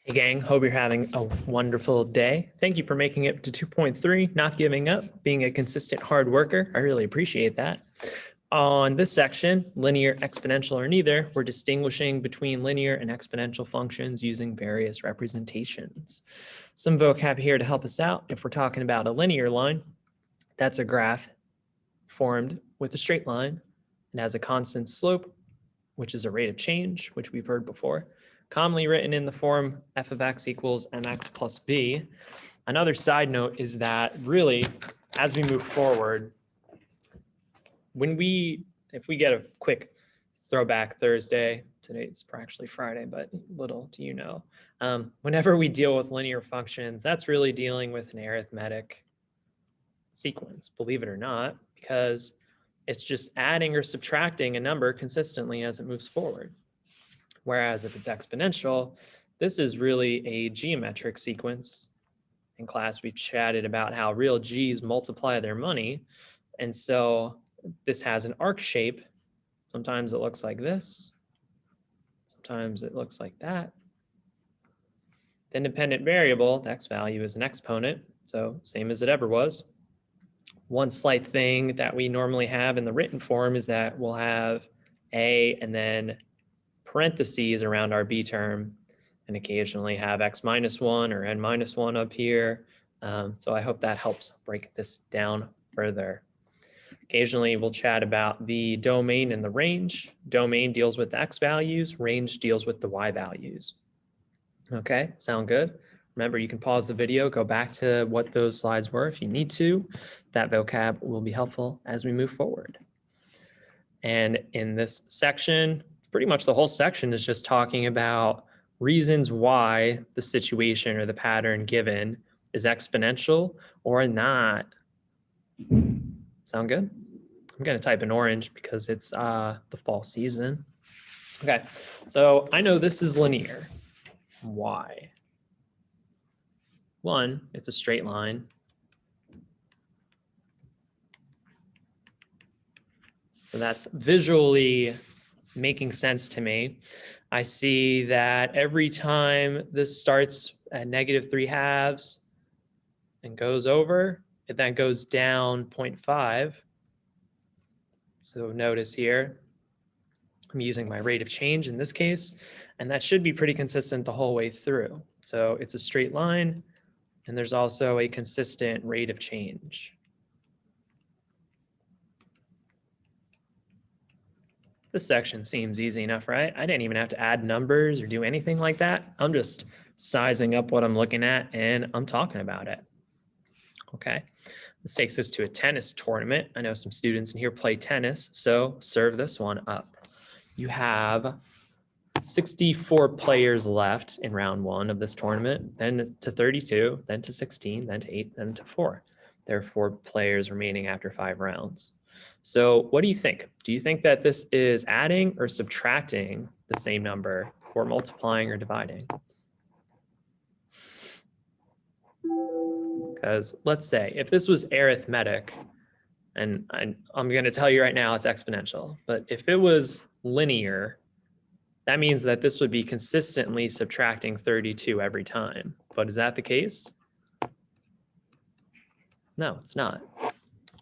Hey gang, hope you're having a wonderful day. Thank you for making it to 2.3, not giving up, being a consistent hard worker. I really appreciate that. On this section, linear, exponential, or neither, we're distinguishing between linear and exponential functions using various representations. Some vocab here to help us out. If we're talking about a linear line, that's a graph formed with a straight line and has a constant slope, which is a rate of change, which we've heard before, commonly written in the form f of x equals mx plus b. Another side note is that really, as we move forward, if we get a quick throwback Thursday, today's actually Friday, but little do you know, whenever we deal with linear functions, that's really dealing with an arithmetic sequence, believe it or not, because it's just adding or subtracting a number consistently as it moves forward. Whereas if it's exponential, this is really a geometric sequence. In class, we've chatted about how real G's multiply their money. And so this has an arc shape. Sometimes it looks like this. Sometimes it looks like that. The independent variable, the x value, is an exponent. So same as it ever was. One slight thing that we normally have in the written form is that we'll have a and then parentheses around our b term, and occasionally have x minus 1 or n minus 1 up here. So I hope that helps break this down further. Occasionally we'll chat about the domain and the range. Domain deals with the x values, range deals with the y values. Okay, sound good? Remember, you can pause the video, go back to what those slides were if you need to. That vocab will be helpful as we move forward. And in this section, pretty much the whole section is just talking about reasons why the situation or the pattern given is exponential or not. Sound good? I'm going to type in orange because it's the fall season. Okay, so I know this is linear. Why? One, it's a straight line. So that's visually making sense to me. I see that every time this starts at -3/2 and goes over, it then goes down 0.5. So notice here, I'm using my rate of change in this case, and that should be pretty consistent the whole way through. So it's a straight line, and there's also a consistent rate of change. This section seems easy enough, right? I didn't even have to add numbers or do anything like that. I'm just sizing up what I'm looking at and I'm talking about it. Okay, this takes us to a tennis tournament. I know some students in here play tennis, so serve this one up. You have 64 players left in round 1 of this tournament, then to 32, then to 16, then to 8, then to 4. There are 4 players remaining after 5 rounds. So what do you think? Do you think that this is adding or subtracting the same number, or multiplying or dividing? Because let's say if this was arithmetic, and I'm going to tell you right now it's exponential, but if it was linear, that means that this would be consistently subtracting 32 every time. But is that the case? No, it's not.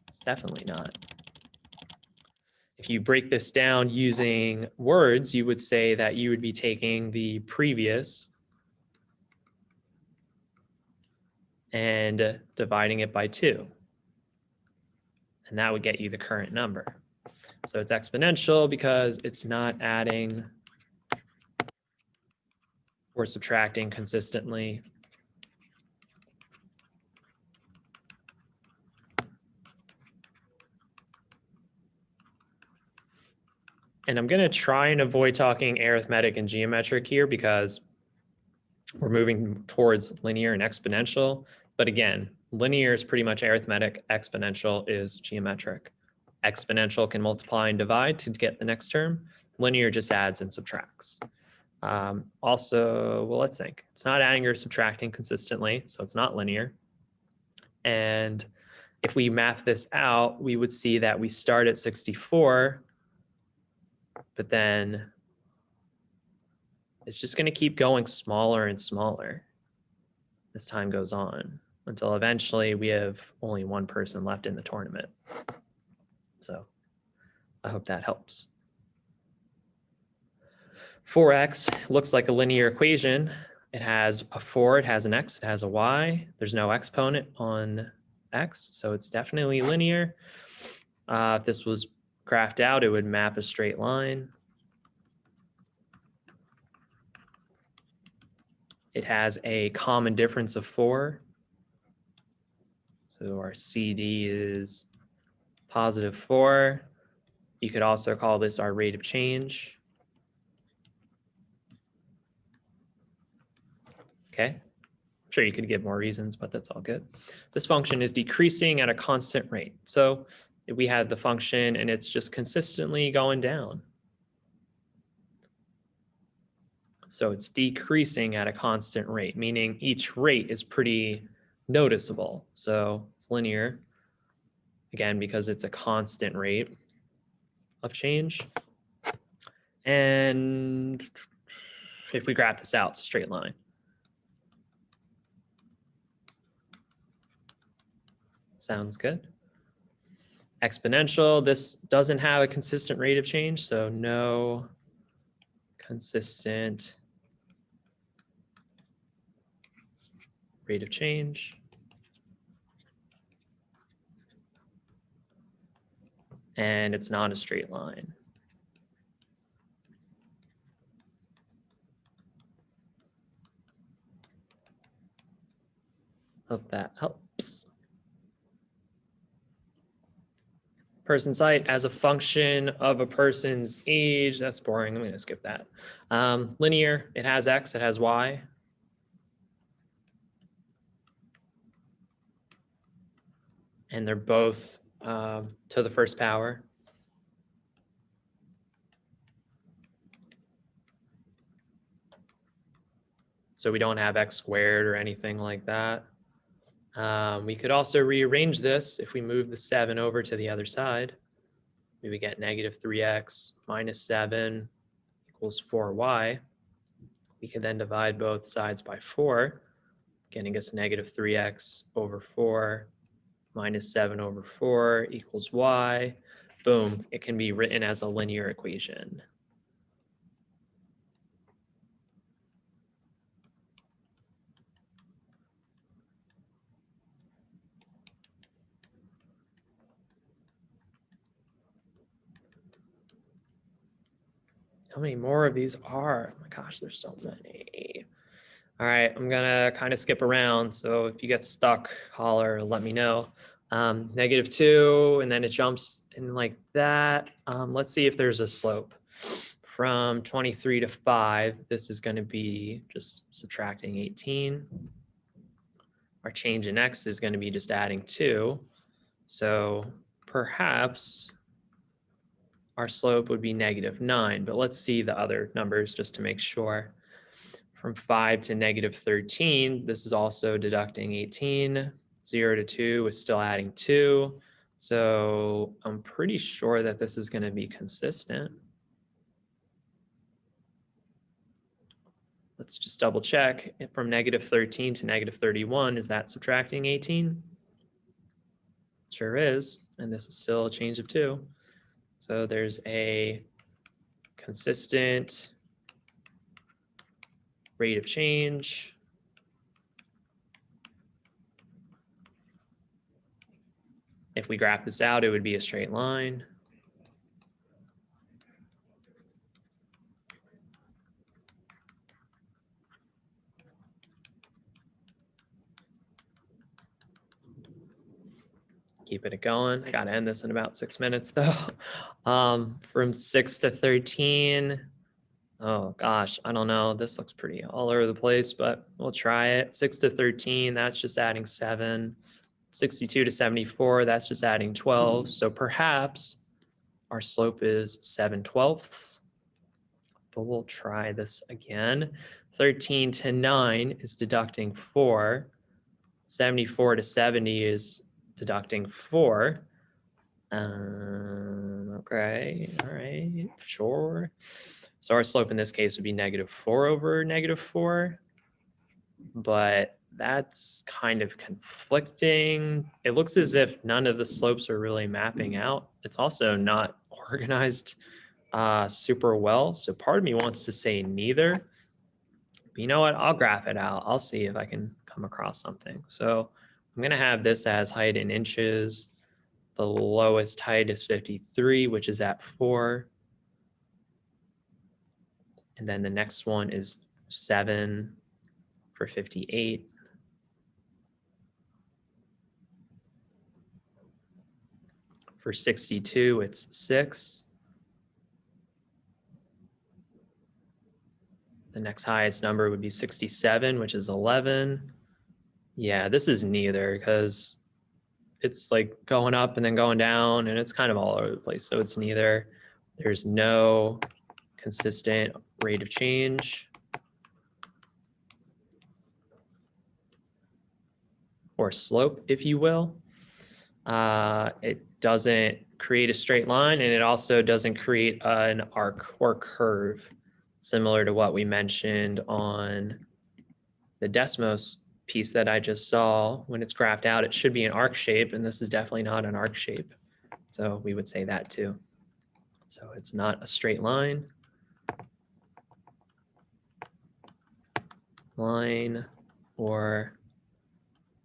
It's definitely not. If you break this down using words, you would say that you would be taking the previous and dividing it by 2. And that would get you the current number. So it's exponential because it's not adding or subtracting consistently. And I'm going to try and avoid talking arithmetic and geometric here because we're moving towards linear and exponential. But again, linear is pretty much arithmetic. Exponential is geometric. Exponential can multiply and divide to get the next term. Linear just adds and subtracts. Also, well, let's think. It's not adding or subtracting consistently, so it's not linear. And if we map this out, we would see that we start at 64, but then it's just going to keep going smaller and smaller as time goes on until eventually we have only one person left in the tournament. So I hope that helps. 4x looks like a linear equation. It has a 4, it has an x, it has a y. There's no exponent on x, so it's definitely linear. If this was graphed out, it would map a straight line. It has a common difference of 4. So our CD is positive 4. You could also call this our rate of change. Okay, I'm sure you could give more reasons, but that's all good. This function is decreasing at a constant rate. So we have the function and it's just consistently going down. So it's decreasing at a constant rate, meaning each rate is pretty noticeable. So it's linear, again, because it's a constant rate of change. And if we graph this out, it's a straight line. Sounds good. Exponential, this doesn't have a consistent rate of change, so no consistent rate of change. And it's not a straight line. Hope that helps. Person's height as a function of a person's age. That's boring. I'm going to skip that. Linear, it has x, it has y. And they're both to the first power. So we don't have x squared or anything like that. We could also rearrange this if we move the 7 over to the other side. We would get negative 3x minus 7 equals 4y. We could then divide both sides by 4, getting us negative 3x over 4 minus 7 over 4 equals y. Boom, it can be written as a linear equation. How many more of these are? Oh my gosh, there's so many. All right, I'm gonna kind of skip around. So if you get stuck, holler, let me know. Negative 2, and then it jumps in like that. Let's see if there's a slope. From 23 to 5, this is gonna be just subtracting 18. Our change in x is gonna be just adding 2. So perhaps our slope would be negative 9, but let's see the other numbers just to make sure. From 5 to negative 13, this is also deducting 18. 0 to 2 is still adding 2. So I'm pretty sure that this is going to be consistent. Let's just double check. From negative 13 to negative 31, is that subtracting 18? Sure is. And this is still a change of 2. So there's a consistent rate of change. If we graph this out, it would be a straight line. Keeping it going. I got to end this in about 6 minutes though. From 6 to 13. Oh gosh, I don't know. This looks pretty all over the place, but we'll try it. 6 to 13, that's just adding 7. 62 to 74, that's just adding 12. So perhaps our slope is 7/12. But we'll try this again. 13 to 9 is deducting 4. 74 to 70 is deducting 4. Okay, all right, sure. So our slope in this case would be -4 over -4, but that's kind of conflicting. It looks as if none of the slopes are really mapping out. It's also not organized super well. So part of me wants to say neither. But you know what? I'll graph it out. I'll see if I can come across something. So I'm going to have this as height in inches. The lowest height is 53, which is at 4. And then the next one is 7 for 58. For 62, it's 6. The next highest number would be 67, which is 11. Yeah, this is neither because it's like going up and then going down and it's kind of all over the place. So it's neither. There's no consistent rate of change or slope, if you will. It doesn't create a straight line, and it also doesn't create an arc or curve, similar to what we mentioned on the Desmos piece that I just saw. When it's graphed out, it should be an arc shape, and this is definitely not an arc shape. So we would say that too. So it's not a straight line. Line or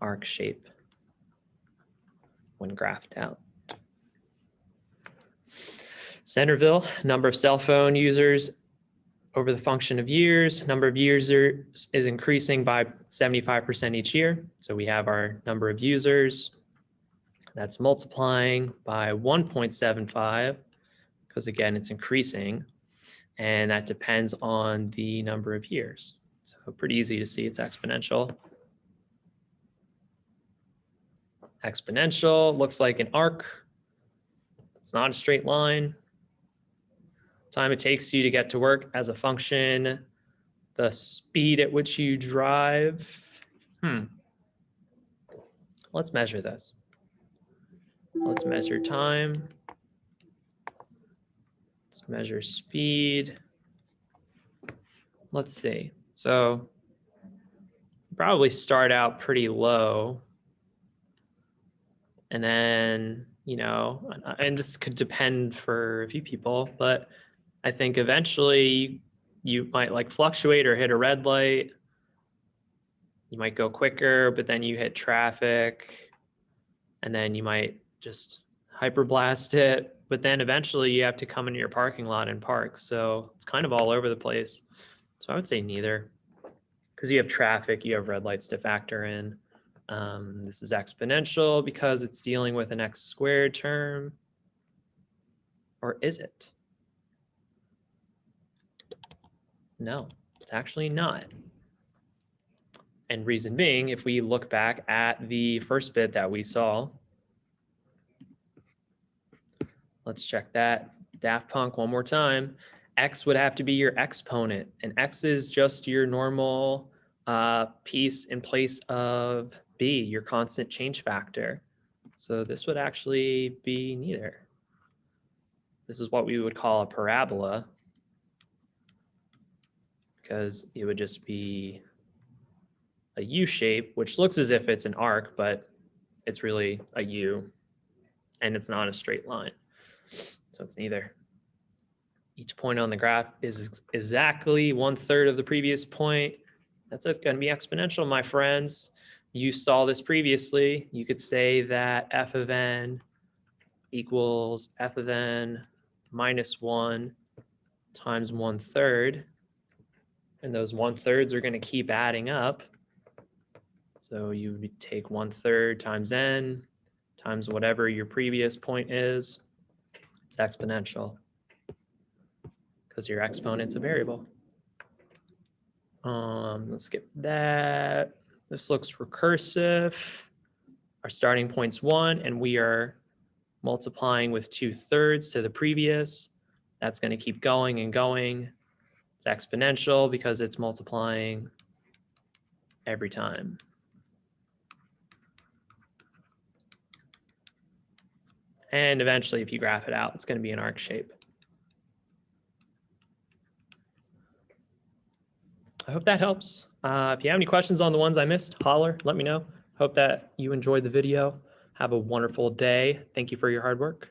arc shape when graphed out. Centerville, number of cell phone users over the function of years. Number of users is increasing by 75% each year. So we have our number of users. That's multiplying by 1.75, because again, it's increasing. And that depends on the number of years. So pretty easy to see it's exponential. Exponential looks like an arc. It's not a straight line. Time it takes you to get to work as a function, the speed at which you drive. Let's measure this. Let's measure time. Let's measure speed. Let's see. So probably start out pretty low. And then, you know, and this could depend for a few people, but I think eventually you might like fluctuate or hit a red light. You might go quicker, but then you hit traffic, and then you might just hyperblast it. But then eventually you have to come into your parking lot and park. So it's kind of all over the place. So I would say neither, because you have traffic, you have red lights to factor in. This is exponential because it's dealing with an x squared term. Or is it? No, it's actually not. And reason being, if we look back at the first bit that we saw, let's check that. Daft Punk one more time. X would have to be your exponent, and X is just your normal piece in place of B, your constant change factor. So this would actually be neither. This is what we would call a parabola, because it would just be a U shape, which looks as if it's an arc, but it's really a U, and it's not a straight line. So it's neither. Each point on the graph is exactly 1/3 of the previous point. That's going to be exponential, my friends. You saw this previously. You could say that f of n equals f of n minus 1 times 1/3. And those 1/3 are going to keep adding up. So you would take 1/3 times n times whatever your previous point is. It's exponential because your exponent's a variable. Let's skip that. This looks recursive. Our starting point's 1, and we are multiplying with 2/3 to the previous. That's going to keep going and going. It's exponential because it's multiplying every time. And eventually, if you graph it out, it's going to be an arc shape. I hope that helps. If you have any questions on the ones I missed, holler, let me know. Hope that you enjoyed the video. Have a wonderful day. Thank you for your hard work.